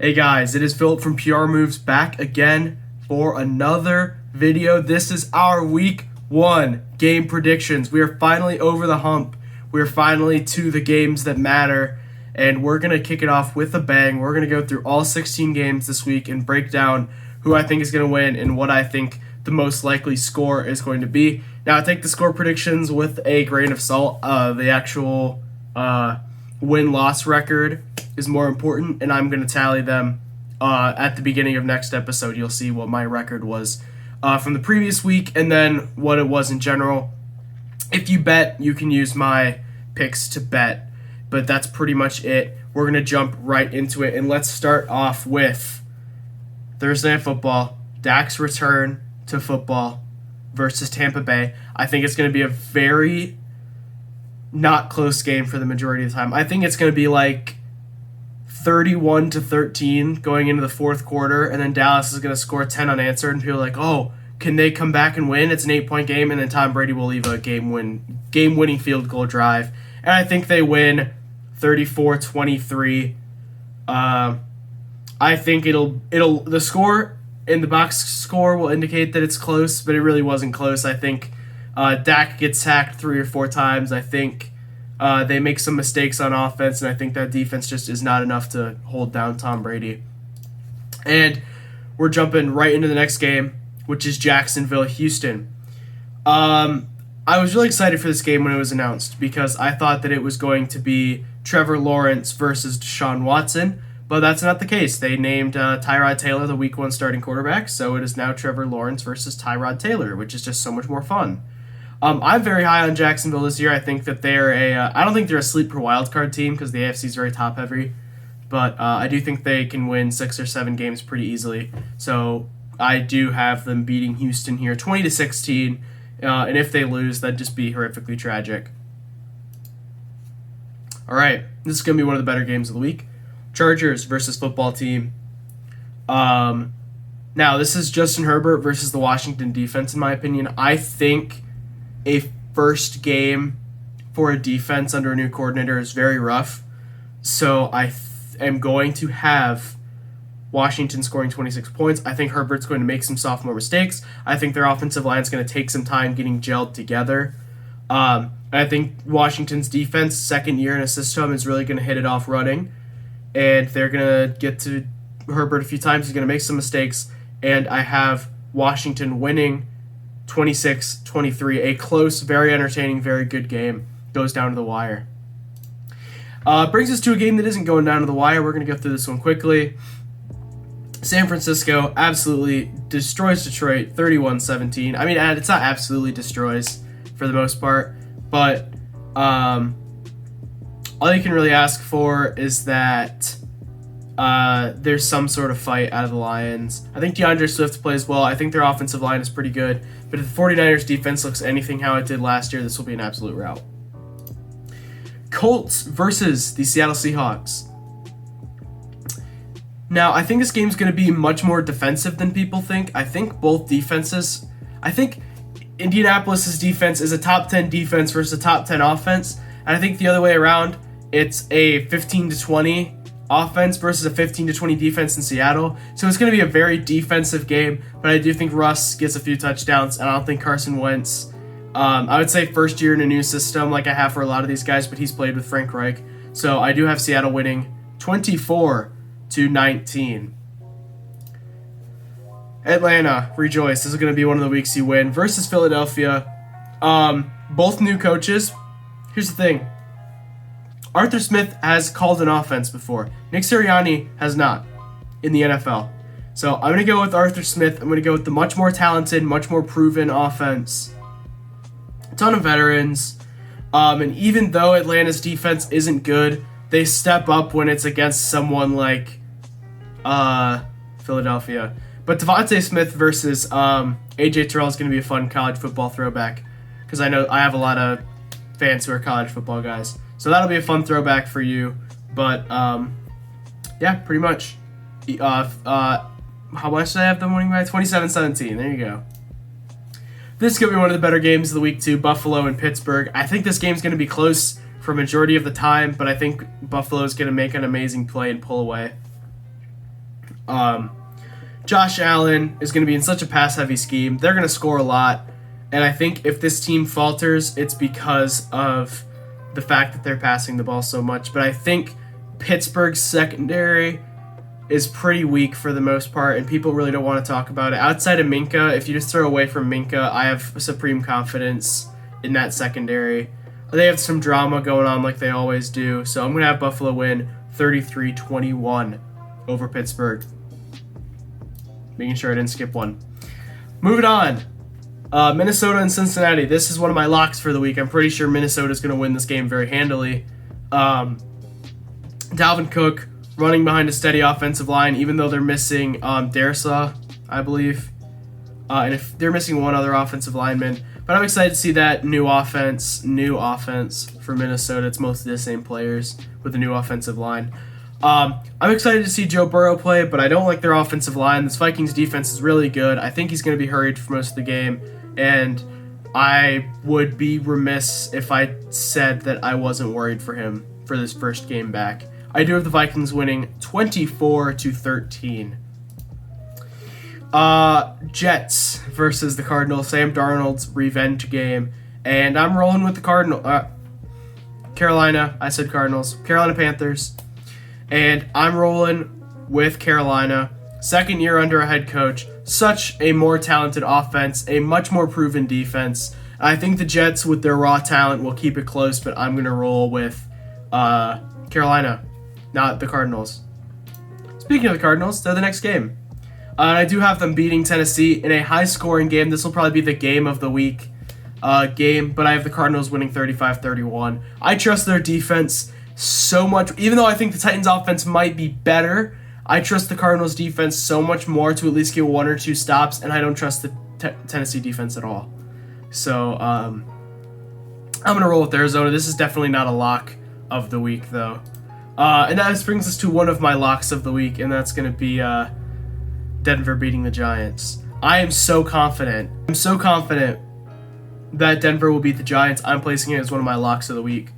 Hey guys, it is Philip from PR Moves back again for another video. This is our week 1 game predictions. We are finally over the hump. We're finally to the games that matter, and we're going to kick it off with a bang. We're going to go through all 16 games this week and break down who I think is going to win and what I think the most likely score is going to be. Now, I take the score predictions with a grain of salt. The actual win-loss record is more important, and I'm going to tally them at the beginning of next episode. You'll see what my record was from the previous week and then what it was in general. If you bet, you can use my picks to bet, but that's pretty much it. We're going to jump right into it, and let's start off with Thursday Night Football, Dak's return to football versus Tampa Bay. I think it's going to be a very not close game for the majority of the time. I think it's going to be like 31-13 going into the fourth quarter, and then Dallas is going to score 10 unanswered, and people are like, oh, can they come back and win? It's an 8-point game, and then Tom Brady will leave a game-winning field goal drive. And I think they win 34-23. I think the score in the box score will indicate that it's close, but it really wasn't close. I think Dak gets sacked 3 or 4 times. I think they make some mistakes on offense, and I think that defense just is not enough to hold down Tom Brady. And we're jumping right into the next game, which is Jacksonville Houston. I was really excited for this game when it was announced because I thought that it was going to be Trevor Lawrence versus Deshaun Watson, but that's not the case. They named Tyrod Taylor the Week 1 starting quarterback, so it is now Trevor Lawrence versus Tyrod Taylor, which is just so much more fun. I'm very high on Jacksonville this year. I think that they're I don't think they're a sleeper wildcard team because the AFC is very top-heavy, but I do think they can win 6 or 7 games pretty easily. So I do have them beating Houston here 20-16, and if they lose, that'd just be horrifically tragic. All right, this is going to be one of the better games of the week. Chargers versus football team. Now, this is Justin Herbert versus the Washington defense, in my opinion. I think a first game for a defense under a new coordinator is very rough. So I am going to have Washington scoring 26 points. I think Herbert's going to make some sophomore mistakes. I think their offensive line is going to take some time getting gelled together. I think Washington's defense, second year in a system, is really going to hit it off running. And they're going to get to Herbert a few times. He's going to make some mistakes. And I have Washington winning 26-23. A close, very entertaining, very good game. Goes down to the wire. Brings us to a game that isn't going down to the wire. We're going to go through this one quickly. San Francisco absolutely destroys Detroit 31-17. I mean, it's not absolutely destroys for the most part, but all you can really ask for is that there's some sort of fight out of the Lions. I think DeAndre Swift plays well. I think their offensive line is pretty good, but if the 49ers defense looks anything how it did last year, this will be an absolute rout. Colts versus the Seattle Seahawks. Now, I think this game's going to be much more defensive than people think. I think both defenses, I think Indianapolis' defense is a top 10 defense versus a top 10 offense, and I think the other way around, it's a 15-20 offense versus a 15-20 defense in Seattle. So it's going to be a very defensive game, but I do think Russ gets a few touchdowns, and I don't think Carson Wentz, I would say first year in a new system like I have for a lot of these guys, but he's played with Frank Reich. So I do have Seattle winning 24-19. Atlanta, rejoice. This is going to be one of the weeks you win. Versus Philadelphia. Both new coaches. Here's the thing. Arthur Smith has called an offense before. Nick Sirianni has not in the NFL. So I'm going to go with Arthur Smith. I'm going to go with the much more talented, much more proven offense. A ton of veterans. And even though Atlanta's defense isn't good, they step up when it's against someone like Philadelphia. But Devontae Smith versus A.J. Terrell is going to be a fun college football throwback because I know I have a lot of fans who are college football guys. So that'll be a fun throwback for you. But, yeah, pretty much. How much did I have them winning by? 27-17. There you go. This is going to be one of the better games of the week, too. Buffalo and Pittsburgh. I think this game's going to be close for a majority of the time, but I think Buffalo is going to make an amazing play and pull away. Josh Allen is going to be in such a pass-heavy scheme. They're going to score a lot. And I think if this team falters, it's because of the fact that they're passing the ball so much. But I think Pittsburgh's secondary is pretty weak for the most part, and people really don't want to talk about it. Outside of Minka, if you just throw away from Minka, I have supreme confidence in that secondary. They have some drama going on like they always do. So I'm going to have Buffalo win 33-21 over Pittsburgh. Making sure I didn't skip one. Moving on. Minnesota and Cincinnati. This is one of my locks for the week. I'm pretty sure Minnesota's going to win this game very handily. Dalvin Cook running behind a steady offensive line, even though they're missing Darsaw, I believe. And if they're missing one other offensive lineman. But I'm excited to see that new offense for Minnesota. It's mostly the same players with a new offensive line. I'm excited to see Joe Burrow play, but I don't like their offensive line. This Vikings defense is really good. I think he's going to be hurried for most of the game, and I would be remiss if I said that I wasn't worried for him for this first game back. I do have the Vikings winning 24-13. Jets versus the Cardinals. Sam Darnold's revenge game, and I'm rolling with the Carolina. I said Cardinals. Carolina Panthers. And I'm rolling with Carolina. Second year under a head coach. Such a more talented offense. A much more proven defense. I think the Jets, with their raw talent, will keep it close, but I'm going to roll with Carolina, not the Cardinals. Speaking of the Cardinals, they're the next game. I do have them beating Tennessee in a high-scoring game. This will probably be the game of the week game, but I have the Cardinals winning 35-31. I trust their defense so much, even though I think the Titans offense might be better. I trust the Cardinals defense so much more to at least get one or two stops, and I don't trust the Tennessee defense at all. So I'm going to roll with Arizona. This is definitely not a lock of the week, though. And that brings us to one of my locks of the week, and that's going to be Denver beating the Giants. I am so confident. I'm so confident that Denver will beat the Giants. I'm placing it as one of my locks of the week.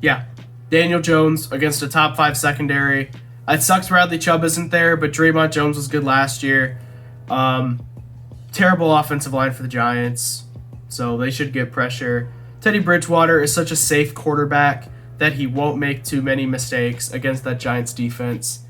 Yeah, Daniel Jones against a top 5 secondary. It sucks Bradley Chubb isn't there, but Draymond Jones was good last year. Terrible offensive line for the Giants, so they should get pressure. Teddy Bridgewater is such a safe quarterback that he won't make too many mistakes against that Giants defense.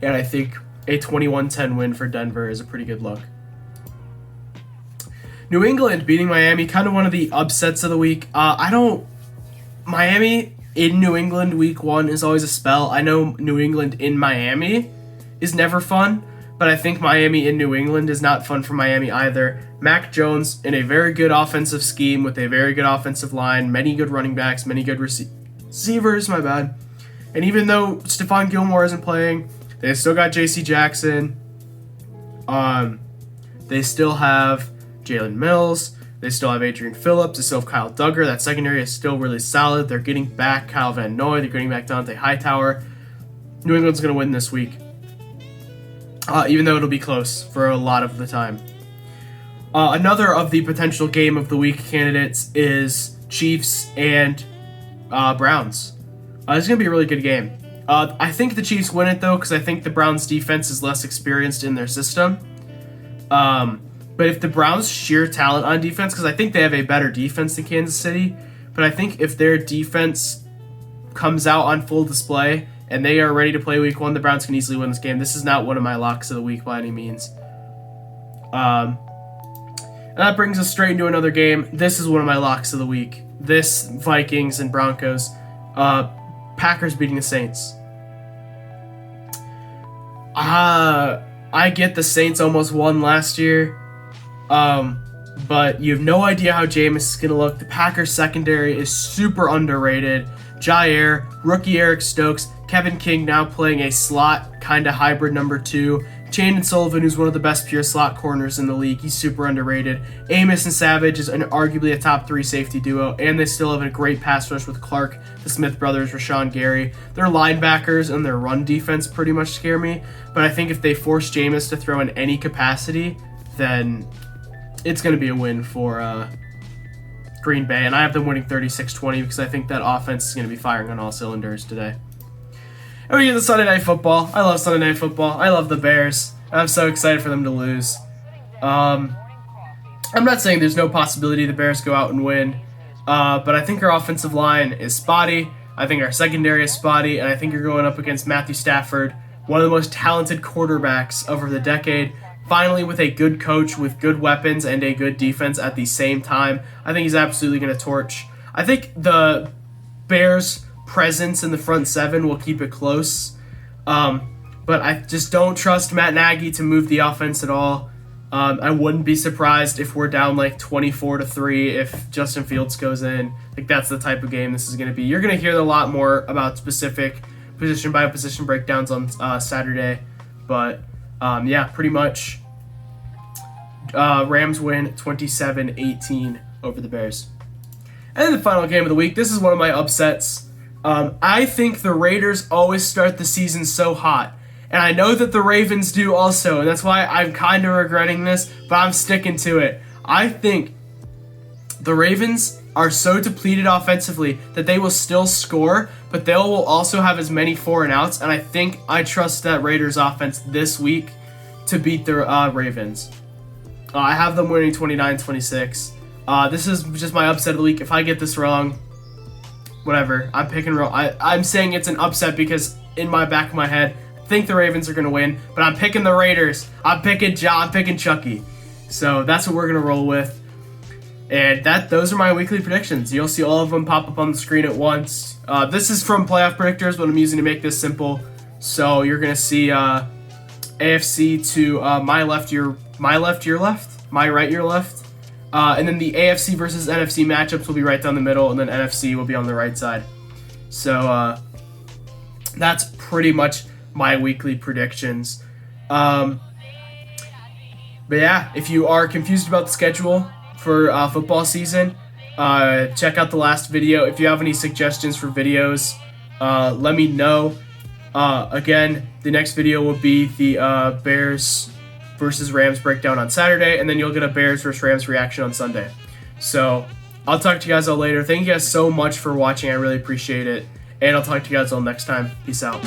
And I think a 21-10 win for Denver is a pretty good look. New England beating Miami, kind of one of the upsets of the week. Miami in New England week 1 is always a spell. I know New England in Miami is never fun, but I think Miami in New England is not fun for Miami either. Mac Jones in a very good offensive scheme with a very good offensive line, many good running backs, many good receivers, my bad. And even though Stephon Gilmore isn't playing, they still got J.C. Jackson. They still have Jalen Mills. They still have Adrian Phillips. They still have Kyle Duggar. That secondary is still really solid. They're getting back Kyle Van Noy. They're getting back Dante Hightower. New England's going to win this week, even though it'll be close for a lot of the time. Another of the potential game of the week candidates is Chiefs and Browns. This is going to be a really good game. I think the Chiefs win it, though, because I think the Browns' defense is less experienced in their system. But if the Browns' sheer talent on defense, because I think they have a better defense than Kansas City, but I think if their defense comes out on full display and they are ready to play week 1, the Browns can easily win this game. This is not one of my locks of the week by any means. And that brings us straight into another game. This is one of my locks of the week. This Vikings and Broncos. Packers beating the Saints. I get the Saints almost won last year. But you have no idea how Jameis is going to look. The Packers secondary is super underrated. Jair, rookie Eric Stokes, Kevin King now playing a slot kind of hybrid number 2. Chandon Sullivan, who's one of the best pure slot corners in the league. He's super underrated. Amos and Savage is arguably a top 3 safety duo, and they still have a great pass rush with Clark, the Smith brothers, Rashawn Gary. Their linebackers and their run defense pretty much scare me, but I think if they force Jameis to throw in any capacity, then it's going to be a win for Green Bay, and I have them winning 36-20 because I think that offense is going to be firing on all cylinders today. And we get the Sunday Night Football. I love Sunday Night Football. I love the Bears. I'm so excited for them to lose. I'm not saying there's no possibility the Bears go out and win, but I think our offensive line is spotty. I think our secondary is spotty, and I think you're going up against Matthew Stafford, one of the most talented quarterbacks over the decade, finally with a good coach with good weapons and a good defense at the same time. I think he's absolutely going to torch. I think the Bears' presence in the front seven will keep it close, but I just don't trust Matt Nagy to move the offense at all. I wouldn't be surprised if we're down like 24-3 if Justin Fields goes in. Like, that's the type of game this is going to be. You're going to hear a lot more about specific position by position breakdowns on Saturday, but yeah, pretty much Rams win 27-18 over the Bears. And then the final game of the week. This is one of my upsets. I think the Raiders always start the season so hot. And I know that the Ravens do also, and that's why I'm kind of regretting this, but I'm sticking to it. I think the Ravens are so depleted offensively that they will still score, but they will also have as many 4-and-outs, and I think I trust that Raiders offense this week to beat the Ravens. I have them winning 29-26. This is just my upset of the week. If I get this wrong, whatever. I'm picking wrong. I'm saying it's an upset because in my back of my head, I think the Ravens are going to win, but I'm picking the Raiders. I'm picking John. I'm picking Chucky. So that's what we're going to roll with. And those are my weekly predictions. You'll see all of them pop up on the screen at once. This is from Playoff Predictors, but I'm using to make this simple. So you're going to see AFC to my left, your left, my right, your left. And then the AFC versus NFC matchups will be right down the middle, and then NFC will be on the right side. So that's pretty much my weekly predictions. But yeah, if you are confused about the schedule for football season, check out the last video. If you have any suggestions for videos, let me know. Again, the next video will be the Bears versus Rams breakdown on Saturday, and then you'll get a Bears versus Rams reaction on Sunday. So I'll talk to you guys all later. Thank you guys so much for watching. I really appreciate it. And I'll talk to you guys all next time. Peace out.